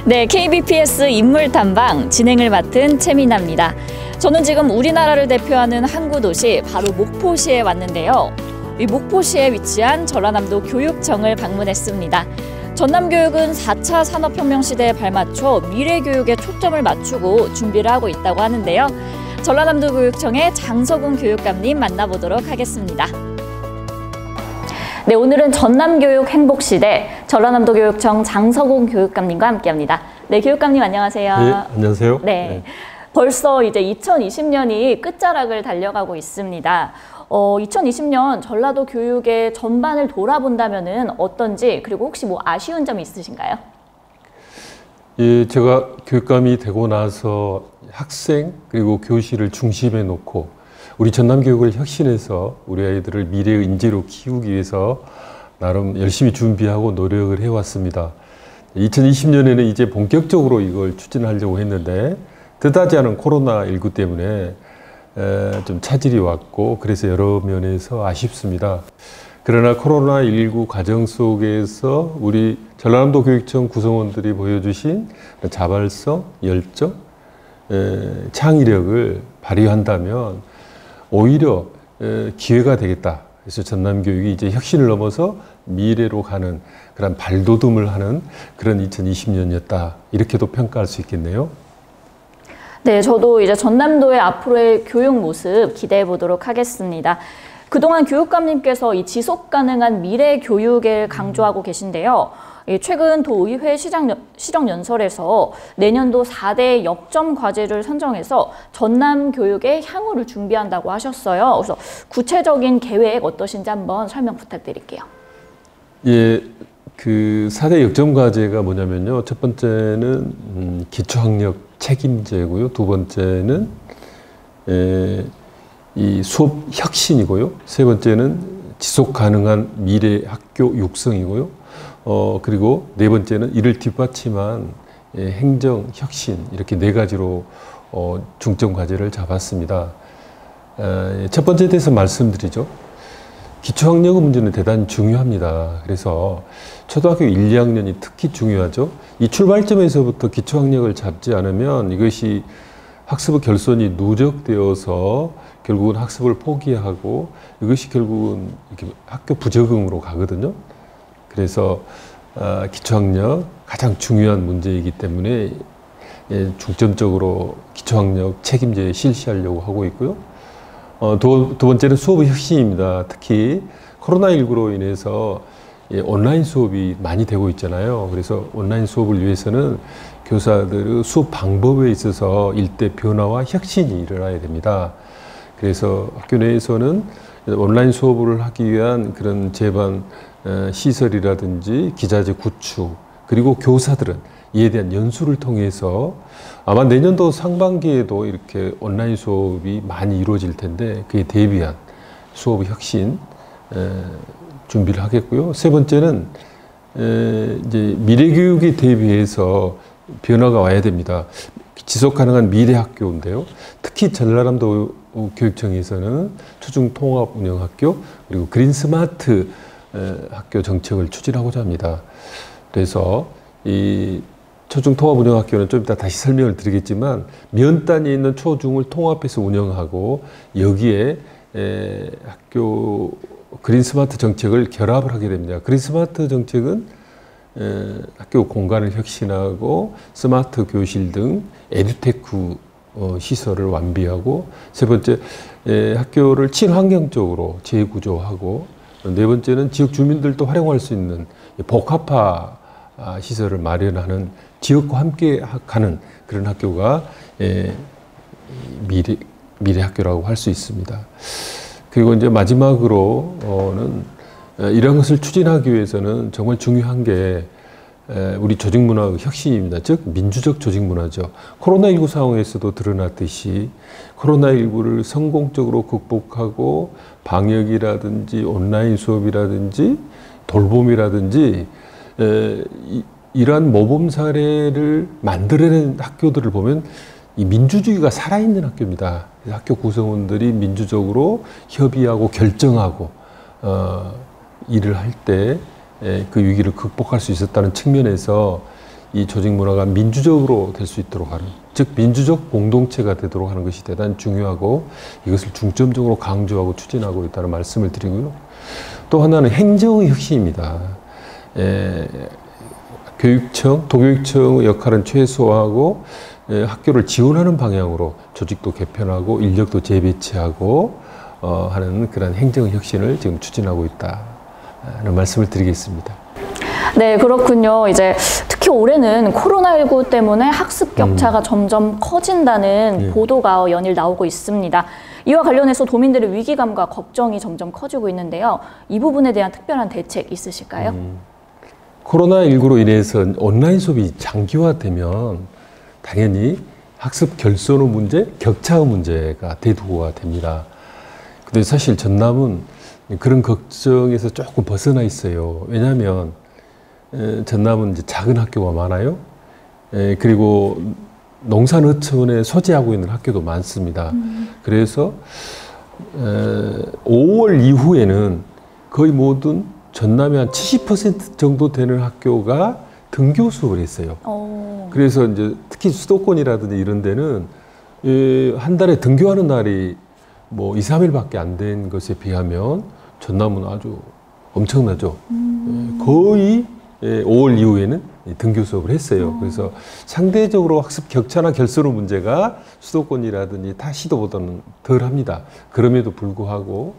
네, KBPS 인물탐방 진행을 맡은 최민아입니다. 저는 지금 우리나라를 대표하는 항구 도시 바로 목포시에 왔는데요. 이 목포시에 위치한 전라남도 교육청을 방문했습니다. 전남교육은 4차 산업혁명 시대에 발맞춰 미래교육에 초점을 맞추고 준비를 하고 있다고 하는데요. 전라남도 교육청의 장석웅 교육감님 만나보도록 하겠습니다. 네, 오늘은 전남교육 행복시대 전라남도 교육청 장석웅 교육감님과 함께합니다. 네, 교육감님 안녕하세요. 네, 안녕하세요. 네, 벌써 이제 2020년이 끝자락을 달려가고 있습니다. 2020년 전라도 교육의 전반을 돌아본다면은 어떤지, 그리고 혹시 뭐 아쉬운 점이 있으신가요? 예, 제가 교육감이 되고 나서 학생 그리고 교실을 중심에 놓고 우리 전남교육을 혁신해서 우리 아이들을 미래의 인재로 키우기 위해서 나름 열심히 준비하고 노력을 해왔습니다. 2020년에는 이제 본격적으로 이걸 추진하려고 했는데 뜻하지 않은 코로나19 때문에 좀 차질이 왔고 그래서 여러 면에서 아쉽습니다. 그러나 코로나19 과정 속에서 우리 전라남도 교육청 구성원들이 보여주신 자발성, 열정, 창의력을 발휘한다면 오히려 기회가 되겠다. 그래서 전남교육이 이제 혁신을 넘어서 미래로 가는 그런 발돋움을 하는 그런 2020년이었다. 이렇게도 평가할 수 있겠네요. 네, 저도 이제 전남도의 앞으로의 교육 모습 기대해 보도록 하겠습니다. 그동안 교육감님께서 이 지속 가능한 미래 교육을 강조하고 계신데요. 최근 도의회 시정연설에서 내년도 4대 역점 과제를 선정해서 전남 교육의 향후를 준비한다고 하셨어요. 그래서 구체적인 계획 어떠신지 한번 설명 부탁드릴게요. 예, 그 4대 역점 과제가 뭐냐면요. 첫 번째는 기초학력 책임제고요. 두 번째는 이 수업 혁신이고요. 세 번째는 지속 가능한 미래 학교 육성이고요. 그리고 네 번째는 이를 뒷받침한 행정 혁신, 이렇게 네 가지로 중점 과제를 잡았습니다. 첫 번째에 대해서 말씀드리죠. 기초학력 문제는 대단히 중요합니다. 그래서 초등학교 1, 2학년이 특히 중요하죠. 이 출발점에서부터 기초학력을 잡지 않으면 이것이 학습의 결손이 누적되어서 결국은 학습을 포기하고 이것이 결국은 이렇게 학교 부적응으로 가거든요. 그래서 기초학력 가장 중요한 문제이기 때문에 중점적으로 기초학력 책임제 실시하려고 하고 있고요. 두 번째는 수업의 혁신입니다. 특히 코로나19로 인해서 온라인 수업이 많이 되고 있잖아요. 그래서 온라인 수업을 위해서는 교사들의 수업 방법에 있어서 일대 변화와 혁신이 일어나야 됩니다. 그래서 학교 내에서는 온라인 수업을 하기 위한 그런 제반 시설이라든지 기자재 구축, 그리고 교사들은 이에 대한 연수를 통해서 아마 내년도 상반기에도 이렇게 온라인 수업이 많이 이루어질 텐데 그에 대비한 수업 혁신 준비를 하겠고요. 세 번째는 이제 미래교육에 대비해서 변화가 와야 됩니다. 지속 가능한 미래 학교인데요. 특히 전라남도 교육청에서는 초중 통합 운영 학교 그리고 그린 스마트 학교 정책을 추진하고자 합니다. 그래서 이 초중 통합 운영 학교는 좀 이따 다시 설명을 드리겠지만 면단에 있는 초중을 통합해서 운영하고 여기에 학교 그린 스마트 정책을 결합을 하게 됩니다. 그린 스마트 정책은 학교 공간을 혁신하고 스마트 교실 등 에듀테크 시설을 완비하고, 세 번째 학교를 친환경적으로 재구조하고, 네 번째는 지역 주민들도 활용할 수 있는 복합화 시설을 마련하는, 지역과 함께 가는 그런 학교가 미래 학교라고 할 수 있습니다. 그리고 이제 마지막으로는 이런 것을 추진하기 위해서는 정말 중요한 게 우리 조직문화의 혁신입니다. 즉 민주적 조직문화죠. 코로나19 상황에서도 드러났듯이 코로나19를 성공적으로 극복하고 방역이라든지 온라인 수업이라든지 돌봄이라든지 이러한 모범 사례를 만들어낸 학교들을 보면 이 민주주의가 살아있는 학교입니다. 학교 구성원들이 민주적으로 협의하고 결정하고 일을 할 때 그 위기를 극복할 수 있었다는 측면에서 이 조직 문화가 민주적으로 될 수 있도록 하는, 즉 민주적 공동체가 되도록 하는 것이 대단히 중요하고 이것을 중점적으로 강조하고 추진하고 있다는 말씀을 드리고요. 또 하나는 행정의 혁신입니다. 교육청, 도교육청의 역할은 최소화하고 학교를 지원하는 방향으로 조직도 개편하고 인력도 재배치하고 하는 그런 행정 혁신을 지금 추진하고 있다는 말씀을 드리겠습니다. 네, 그렇군요. 이제 특히 올해는 코로나19 때문에 학습 격차가 점점 커진다는 보도가 연일 나오고 있습니다. 이와 관련해서 도민들의 위기감과 걱정이 점점 커지고 있는데요. 이 부분에 대한 특별한 대책 있으실까요? 코로나19로 인해서 온라인 수업이 장기화되면 당연히 학습 결손의 문제, 격차의 문제가 대두가 됩니다. 근데 사실 전남은 그런 걱정에서 조금 벗어나 있어요. 왜냐하면 전남은 이제 작은 학교가 많아요. 그리고 농산어촌에 소재하고 있는 학교도 많습니다. 그래서 5월 이후에는 거의 모든 전남의 한 70% 정도 되는 학교가 등교 수업을 했어요. 그래서 이제 특히 수도권이라든지 이런 데는 한 달에 등교하는 날이 뭐 2, 3일밖에 안 된 것에 비하면 전남은 아주 엄청나죠. 거의 5월 이후에는 등교 수업을 했어요. 그래서 상대적으로 학습 격차나 결손의 문제가 수도권이라든지 타 시도보다는 덜 합니다. 그럼에도 불구하고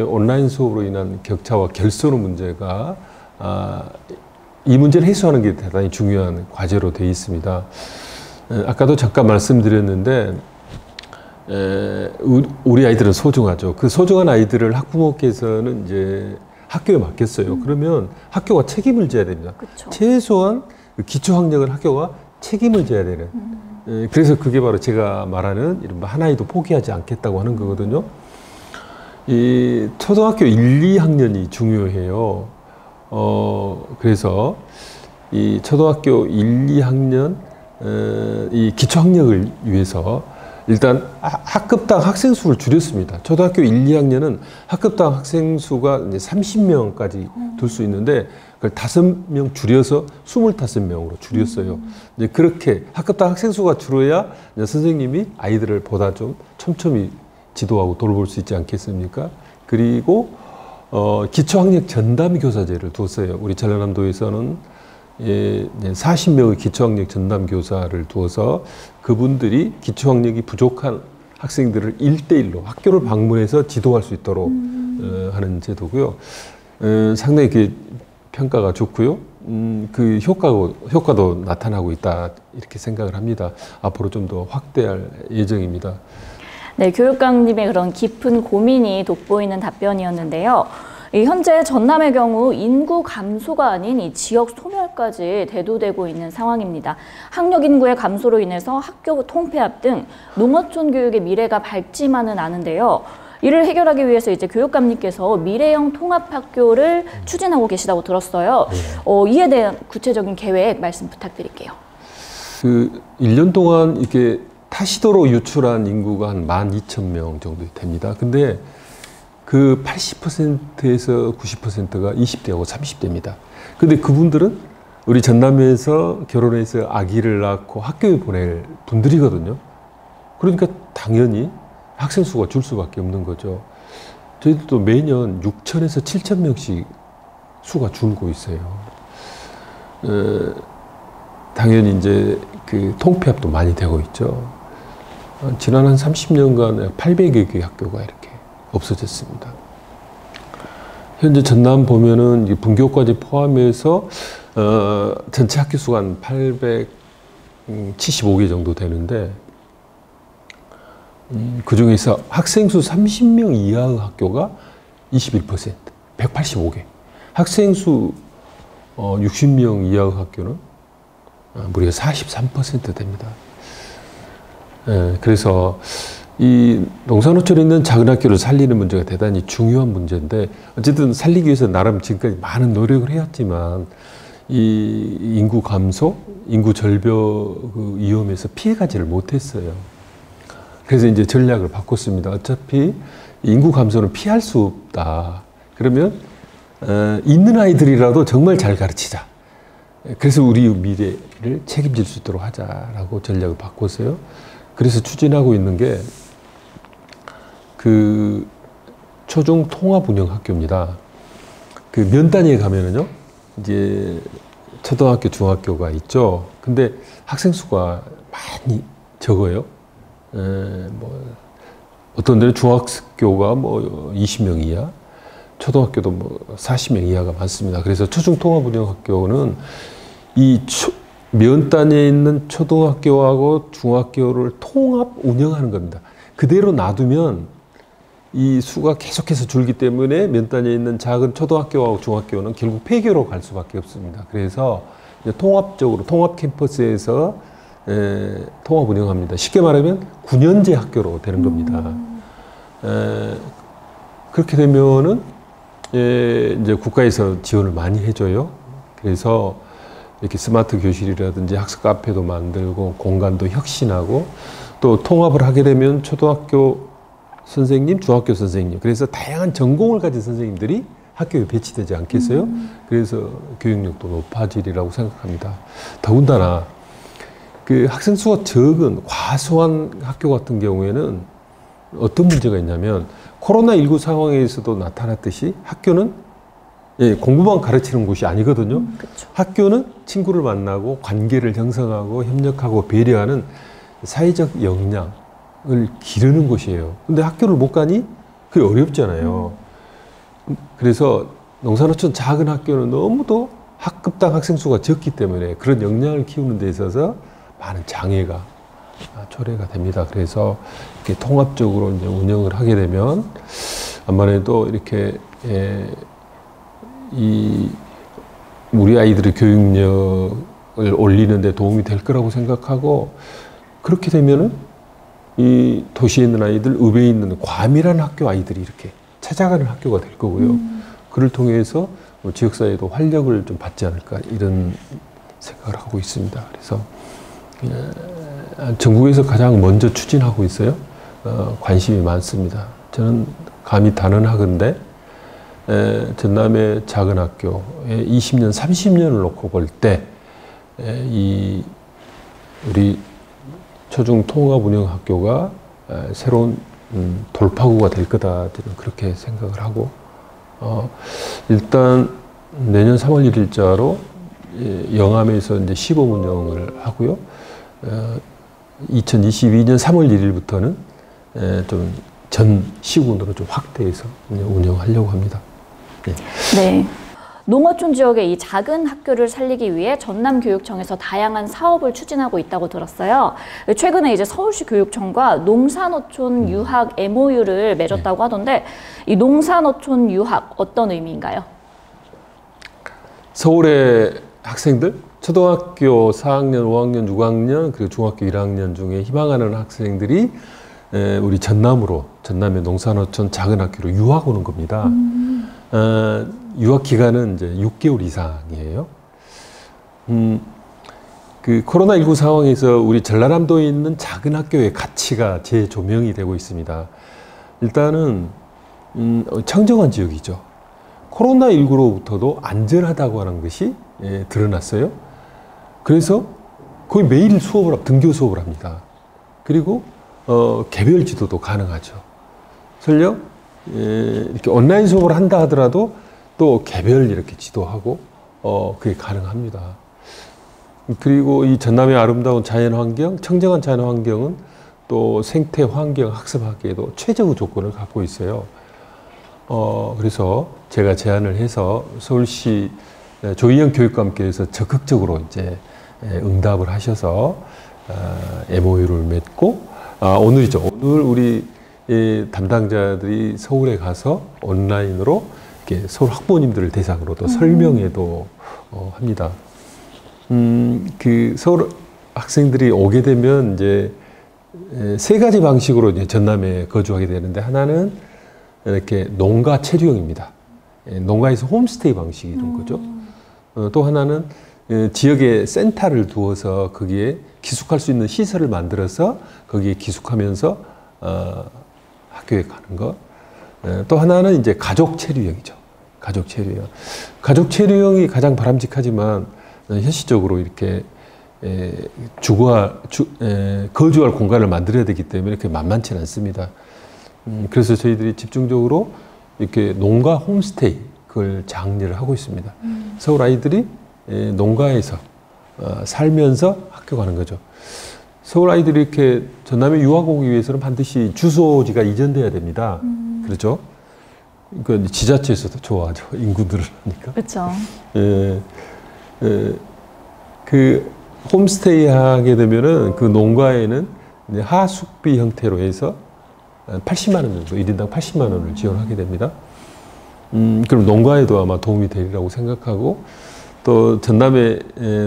온라인 수업으로 인한 격차와 결손의 문제가 이 문제를 해소하는 게 대단히 중요한 과제로 되어 있습니다. 아까도 잠깐 말씀드렸는데 우리 아이들은 소중하죠. 그 소중한 아이들을 학부모께서는 이제 학교에 맡겼어요. 그러면 학교가 책임을 져야 됩니다. 그쵸. 최소한 기초학력은 학교가 책임을 져야 되는. 그래서 그게 바로 제가 말하는 이른바 한 아이도 포기하지 않겠다고 하는 거거든요. 이 초등학교 1, 2학년이 중요해요. 그래서 이 초등학교 1, 2학년 이 기초학력을 위해서 일단 학급당 학생 수를 줄였습니다. 초등학교 1, 2학년은 학급당 학생 수가 이제 30명까지 둘 수 있는데 그걸 5명 줄여서 25명으로 줄였어요. 이제 그렇게 학급당 학생 수가 줄어야 이제 선생님이 아이들을 보다 좀 촘촘히 지도하고 돌볼 수 있지 않겠습니까? 그리고 기초학력 전담 교사제를 두었어요. 우리 전라남도에서는 40명의 기초학력 전담 교사를 두어서 그분들이 기초학력이 부족한 학생들을 1대1로 학교를 방문해서 지도할 수 있도록 하는 제도고요. 상당히 그 평가가 좋고요. 그 효과도 나타나고 있다 이렇게 생각을 합니다. 앞으로 좀 더 확대할 예정입니다. 네, 교육감님의 그런 깊은 고민이 돋보이는 답변이었는데요. 현재 전남의 경우 인구 감소가 아닌 이 지역 소멸까지 대두되고 있는 상황입니다. 학력 인구의 감소로 인해서 학교 통폐합 등 농어촌 교육의 미래가 밝지만은 않은데요. 이를 해결하기 위해서 이제 교육감님께서 미래형 통합학교를 추진하고 계시다고 들었어요. 이에 대한 구체적인 계획 말씀 부탁드릴게요. 그 1년 동안 이렇게 타시도로 유출한 인구가 한 12,000명 정도 됩니다. 근데 그 80%에서 90%가 20대하고 30대입니다. 근데 그분들은 우리 전남에서 결혼해서 아기를 낳고 학교에 보낼 분들이거든요. 그러니까 당연히 학생 수가 줄 수밖에 없는 거죠. 저희들도 매년 6,000에서 7,000명씩 수가 줄고 있어요. 당연히 이제 그 통폐합도 많이 되고 있죠. 지난 한 30년간 800여 개의 학교가 이렇게 없어졌습니다. 현재 전남 보면은 분교까지 포함해서 전체 학교 수가 한 875개 정도 되는데 그 중에서 학생 수 30명 이하의 학교가 21%, 185개. 학생 수 60명 이하의 학교는 무려 43% 됩니다. 그래서 이 농산어촌에 있는 작은 학교를 살리는 문제가 대단히 중요한 문제인데 어쨌든 살리기 위해서 나름 지금까지 많은 노력을 해왔지만 이 인구 감소, 인구 절벽 위험에서 피해가지를 못했어요. 그래서 이제 전략을 바꿨습니다. 어차피 인구 감소는 피할 수 없다. 그러면 있는 아이들이라도 정말 잘 가르치자. 그래서 우리 미래를 책임질 수 있도록 하자라고 전략을 바꿨어요. 그래서 추진하고 있는 게 그 초중 통합 운영 학교입니다. 그 면 단위에 가면은요, 이제 초등학교, 중학교가 있죠. 근데 학생 수가 많이 적어요. 뭐 어떤 데는 중학교가 뭐 20명 이하, 초등학교도 뭐 40명 이하가 많습니다. 그래서 초중 통합 운영 학교는 이 면 단위에 있는 초등학교하고 중학교를 통합 운영하는 겁니다. 그대로 놔두면 이 수가 계속해서 줄기 때문에 면 단위에 있는 작은 초등학교하고 중학교는 결국 폐교로 갈 수밖에 없습니다. 그래서 통합적으로 통합 캠퍼스에서 통합 운영합니다. 쉽게 말하면 9년제 학교로 되는 겁니다. 그렇게 되면은 이제 국가에서 지원을 많이 해줘요. 그래서 이렇게 스마트 교실이라든지 학습 카페도 만들고 공간도 혁신하고 또 통합을 하게 되면 초등학교 선생님, 중학교 선생님, 그래서 다양한 전공을 가진 선생님들이 학교에 배치되지 않겠어요? 그래서 교육력도 높아지리라고 생각합니다. 더군다나 그 학생 수가 적은 과소한 학교 같은 경우에는 어떤 문제가 있냐면 코로나19 상황에서도 나타났듯이 학교는 공부만 가르치는 곳이 아니거든요. 학교는 친구를 만나고 관계를 형성하고 협력하고 배려하는 사회적 역량을 기르는 곳이에요. 근데 학교를 못 가니 그게 어렵잖아요. 그래서 농산어촌 작은 학교는 너무도 학급당 학생 수가 적기 때문에 그런 역량을 키우는 데 있어서 많은 장애가 초래가 됩니다. 그래서 이렇게 통합적으로 이제 운영을 하게 되면 아무래도 이렇게 우리 아이들의 교육력을 올리는 데 도움이 될 거라고 생각하고, 그렇게 되면은 이 도시에 있는 아이들, 읍에 있는 과밀한 학교 아이들이 이렇게 찾아가는 학교가 될 거고요. 그를 통해서 지역사회도 활력을 좀 받지 않을까, 이런 생각을 하고 있습니다. 그래서 전국에서 가장 먼저 추진하고 있어요. 관심이 많습니다. 저는 감히 단언하건대 전남의 작은 학교에 20년, 30년을 놓고 볼 때 우리 초중 통합 운영 학교가 새로운 돌파구가 될 거다, 저는 그렇게 생각을 하고, 일단 내년 3월 1일자로 영암에서 이제 시범 운영을 하고요. 2022년 3월 1일부터는 좀 전 시군으로 좀 확대해서 운영하려고 합니다. 네. 농어촌 지역의 이 작은 학교를 살리기 위해 전남교육청에서 다양한 사업을 추진하고 있다고 들었어요. 최근에 이제 서울시 교육청과 농산어촌 유학 MOU를 맺었다고 하던데, 이 농산어촌 유학 어떤 의미인가요? 서울의 학생들, 초등학교 4학년, 5학년, 6학년, 그리고 중학교 1학년 중에 희망하는 학생들이 우리 전남의 농산어촌 작은 학교로 유학 오는 겁니다. 유학 기간은 이제 6개월 이상이에요. 그 코로나19 상황에서 우리 전라남도에 있는 작은 학교의 가치가 재조명이 되고 있습니다. 일단은 청정한 지역이죠. 코로나19로부터도 안전하다고 하는 것이 드러났어요. 그래서 거의 매일 등교 수업을 합니다. 그리고 개별 지도도 가능하죠. 설령 이렇게 온라인 수업을 한다 하더라도 또 개별 이렇게 지도하고 그게 가능합니다. 그리고 이 전남의 아름다운 자연 환경, 청정한 자연 환경은 또 생태 환경 학습하기에도 최적의 조건을 갖고 있어요. 그래서 제가 제안을 해서 서울시 조희영 교육감께서 적극적으로 이제 응답을 하셔서 MOU를 맺고, 오늘이죠. 오늘 우리 담당자들이 서울에 가서 온라인으로 이렇게 서울 학부모님들을 대상으로도 설명회도 합니다. 그 서울 학생들이 오게 되면 이제 세 가지 방식으로 이제 전남에 거주하게 되는데, 하나는 이렇게 농가 체류형입니다. 농가에서 홈스테이 방식이 이런 거죠. 또 하나는 지역에 센터를 두어서 거기에 기숙할 수 있는 시설을 만들어서 거기에 기숙하면서 학교에 가는 것. 또 하나는 이제 가족 체류형이죠. 가족 체류형. 가족 체류형이 가장 바람직하지만 현실적으로 이렇게 거주할 공간을 만들어야 되기 때문에 이렇게 만만치 않습니다. 그래서 저희들이 집중적으로 이렇게 농가 홈스테이 그걸 장려를 하고 있습니다. 서울 아이들이 농가에서 살면서 학교 가는 거죠. 서울 아이들이 이렇게 전남에 유학 오기 위해서는 반드시 주소지가 이전돼야 됩니다. 그렇죠? 그 지자체에서도 좋아하죠. 인구들을 하니까. 그렇죠. 그 홈스테이 하게 되면은 그 농가에는 이제 하숙비 형태로 해서 80만 원 정도, 1인당 80만 원을 지원하게 됩니다. 그럼 농가에도 아마 도움이 되리라고 생각하고, 또 전남에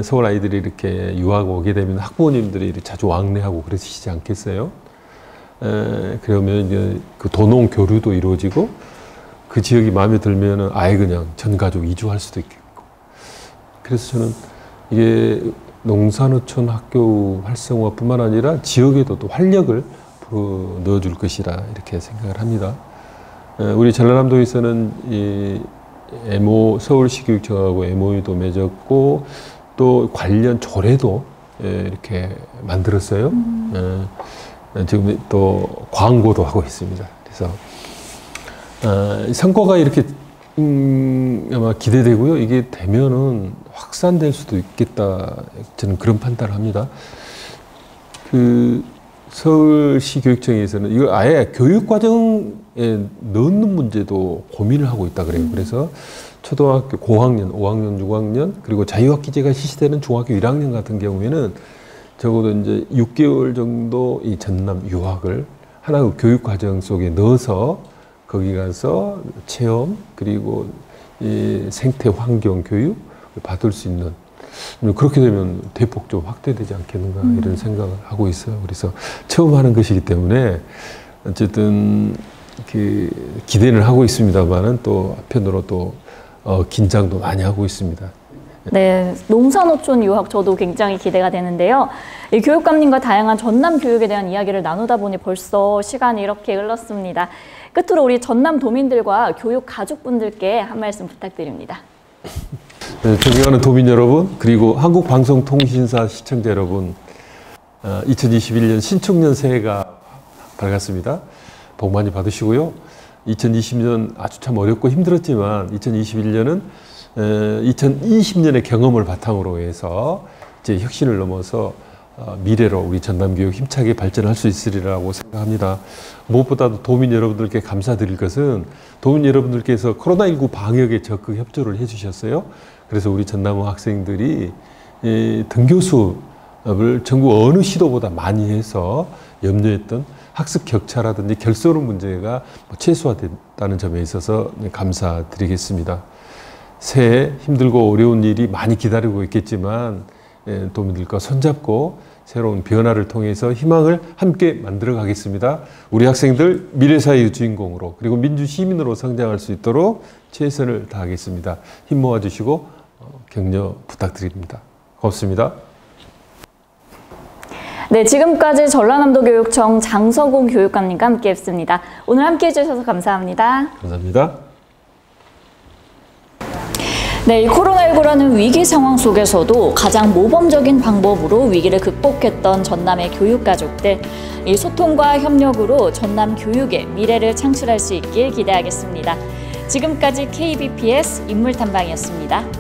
서울 아이들이 이렇게 유학 오게 되면 학부모님들이 이렇게 자주 왕래하고 그러시지 않겠어요? 그러면 이제 그 도농 교류도 이루어지고, 그 지역이 마음에 들면은 아예 그냥 전 가족 이주할 수도 있겠고. 그래서 저는 이게 농산어촌 학교 활성화뿐만 아니라 지역에도 또 활력을 넣어줄 것이라 이렇게 생각을 합니다. 우리 전라남도에서는 이 서울시 교육청하고 MOU도 맺었고, 또 관련 조례도 이렇게 만들었어요. 지금 또 광고도 하고 있습니다. 그래서 성과가 이렇게 아마 기대되고요. 이게 되면은 확산될 수도 있겠다. 저는 그런 판단을 합니다. 그 서울시 교육청에서는 이걸 아예 교육과정에 넣는 문제도 고민을 하고 있다 그래요. 그래서 초등학교 고학년, 5학년, 6학년, 그리고 자유학기제가 실시되는 중학교 1학년 같은 경우에는 적어도 이제 6개월 정도 이 전남 유학을 하나의 교육과정 속에 넣어서 거기 가서 체험, 그리고 이 생태 환경 교육 받을 수 있는, 그렇게 되면 대폭 좀 확대되지 않겠는가 이런 생각을 하고 있어요. 그래서 처음 하는 것이기 때문에 어쨌든 그 기대는 하고 있습니다만은 또 한편으로 또 긴장도 많이 하고 있습니다. 네, 농산어촌 유학 저도 굉장히 기대가 되는데요. 이 교육감님과 다양한 전남 교육에 대한 이야기를 나누다 보니 벌써 시간이 이렇게 흘렀습니다. 끝으로 우리 전남 도민들과 교육 가족분들께 한 말씀 부탁드립니다. 네, 존경하는 도민 여러분, 그리고 한국방송통신사 시청자 여러분, 2021년 신축년 새해가 밝았습니다. 복 많이 받으시고요. 2020년 아주 참 어렵고 힘들었지만 2021년은 2020년의 경험을 바탕으로 해서 이제 혁신을 넘어서 미래로 우리 전남교육 힘차게 발전할 수 있으리라고 생각합니다. 무엇보다도 도민 여러분들께 감사드릴 것은 도민 여러분들께서 코로나19 방역에 적극 협조를 해주셨어요. 그래서 우리 전남의 학생들이 등교 수업을 전국 어느 시도보다 많이 해서 염려했던 학습 격차라든지 결손 문제가 최소화됐다는 점에 있어서 감사드리겠습니다. 새해 힘들고 어려운 일이 많이 기다리고 있겠지만 도민들과 손잡고 새로운 변화를 통해서 희망을 함께 만들어 가겠습니다. 우리 학생들 미래사회의 주인공으로, 그리고 민주시민으로 성장할 수 있도록 최선을 다하겠습니다. 힘 모아주시고 격려 부탁드립니다. 고맙습니다. 네, 지금까지 전라남도교육청 장서공 교육감님과 함께했습니다. 오늘 함께해 주셔서 감사합니다. 감사합니다. 네, 이 코로나19라는 위기 상황 속에서도 가장 모범적인 방법으로 위기를 극복했던 전남의 교육가족들, 이 소통과 협력으로 전남 교육의 미래를 창출할 수 있길 기대하겠습니다. 지금까지 KBPS 인물탐방이었습니다.